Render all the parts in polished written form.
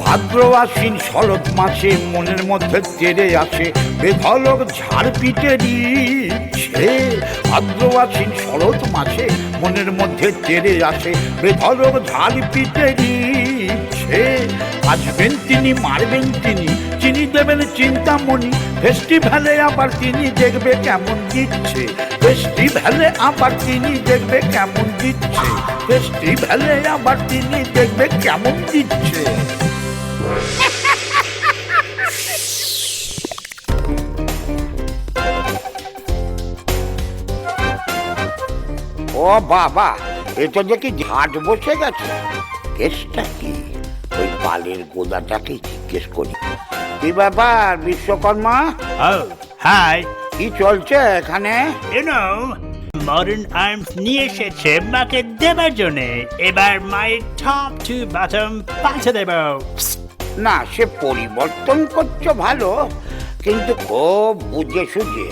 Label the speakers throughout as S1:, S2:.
S1: ভাদ্র আশ্বিন শরৎ মাসে মনের মধ্যে তেরে আসে বেধলক ঝাড় পিটে দিচ্ছে। ভাদ্র আশ্বিন শরৎ মাসে মনের মধ্যে তেরে আসে বেধলক ঝাড় পিটে দিচ্ছে। আসবেন তিনি, মারবেন তিনি, চিনি দেবেন চিন্তামণি। ফেস্টিভ্যালে আবার তিনি দেখবে কেমন দিচ্ছে। ফেস্টিভ্যালে আবার তিনি দেখবে কেমন দিচ্ছে। ফেস্টিভ্যালে আবার তিনি দেখবে কেমন দিচ্ছে। ও বাবা, এটা দেখি ঝাঁট বসে গেছে। কেসটা কি? ওই বালের গোদাটাকে জিজ্ঞেস করি। কি ব্যাপার বিশ্বকর্মা?
S2: হাই,
S1: কি চলছে এখানে?
S2: মডার্ন আর্মস নিয়ে এসেছে মাকে দেবার জন্য। এবার মায়ের টপ টু বটম পাল্টে দেব।
S1: না, সে পরিবর্তন করছো ভালো, কিন্তু খুব বুঝে সুঝে।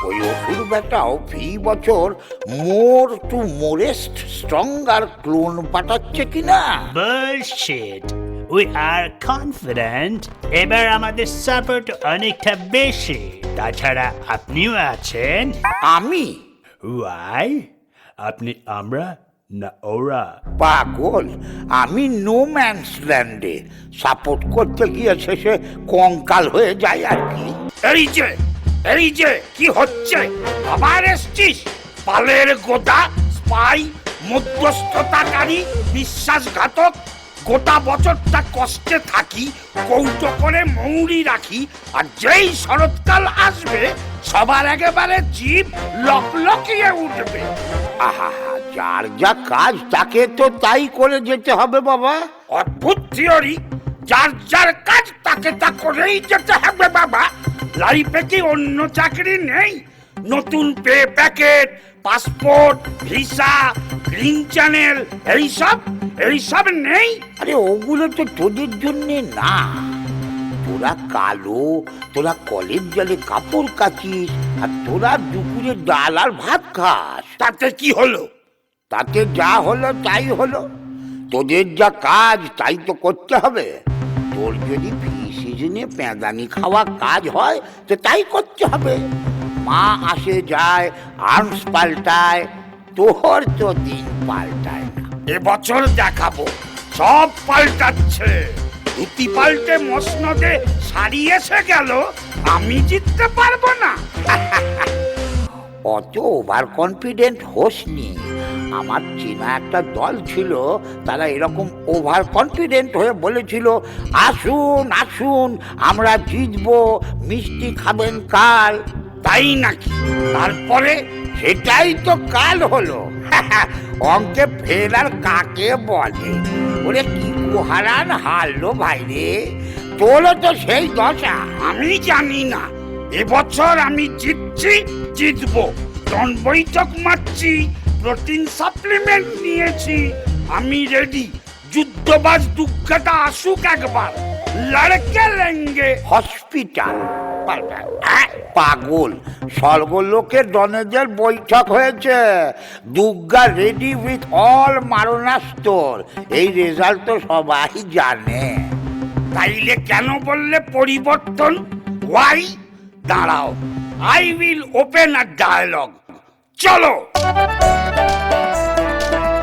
S1: ওই অসুর বেটাও ফি বছর মোর টু মোরেস্ট স্ট্রঙ্গার ক্লোন পাঠাচ্ছে কিনা?
S2: Bullshit. We are confident. এবার আমাদের সাপোর্ট অনেকটা বেশি। তাছাড়া আপনিও আছেন।
S1: আমি?
S2: Why? আপনি আমরা না ওরা?
S1: পাগল, আমি নো ম্যানস ল্যান্ডে সাপোর্ট করতে গিয়ে শেষে কঙ্কাল হয়ে যায় আর কি।
S3: এই যে কি হচ্ছে? আবার এসছিস? পালের গোদা, স্পাই, মধ্যস্থতাকারী, বিশ্বাসঘাতক। গোটা বছরটা কষ্টে থাকি, কৌটো করে মৌরি রাখি, আর যেই শরৎকাল আসবে সবার একেবারে জীব লকলকিয়ে উঠবে।
S1: আহা, যার যা কাজ তাকে তো তাই করে যেতে হবে বাবা।
S3: অদ্ভুত থিওরি। যার যার কাজ তাকে তা করেই যেতে হবে বাবা। লাইফে কি অন্য চাকরি নেই? নতুন pay packet, passport, visa, green channel, এইসব নেই?
S1: আরে ওগুলো তো তোদের জন্য না। তোরা কালো, তোরা কলের জলে কাপড় কাচিস, আর তোরা দুপুরে ডাল আর ভাত খাস।
S3: তাতে কি হলো?
S1: তাতে যা হলো তাই হলো। তোদের যা কাজ তাই তো করতে হবে। তোর যদি ফি সিজনে পেঁদানি খাওয়া কাজ হয় তো তাই করতে হবে। মা আসে যায়, আর্মস পাল্টায়, তোর তো দিন পাল্টায় না।
S3: এবছর দেখাবো, সব পাল্টাচ্ছে। ধুতি পাল্টে মসনদে শাড়ি এসে গেল, আমি জিততে পারবো না।
S1: অত ওভার কনফিডেন্ট হোসনি। আমার চেনা একটা দল ছিল, তারা এরকম ওভার কনফিডেন্ট হয়ে বলেছিল, আসুন আসুন আমরা জিতবো, মিষ্টি খাবেন কাল।
S3: তাই নাকি? তারপরে?
S1: সেটাই তো কাল হলো। অঙ্কে ফেল আর কাকে বলে? ওরে কি কুহারান হারলো ভাই রে, তোরও তো সেই দশা।
S3: আমি জানি না, এবছর আমি জিতবো। ডন বৈঠক মারছি, প্রোটিন সাপ্লিমেন্ট নিয়েছি, আমি রেডি। যুদ্ধবাজ দুঃখটা আসুক একবার, লড়কে লেঙ্গে।
S1: হসপিটাল পাগল, স্বর্গলোকের ডনেদের বৈঠক হয়েছে। দুর্গা রেডি উইথ অল মারণাস্ত্র। এই রেজাল্ট তো সবাই জানে।
S3: তাইলে কেন বললে পরিবর্তন? ওয়াই? দাঁড়াও, I will open a dialogue. চলো।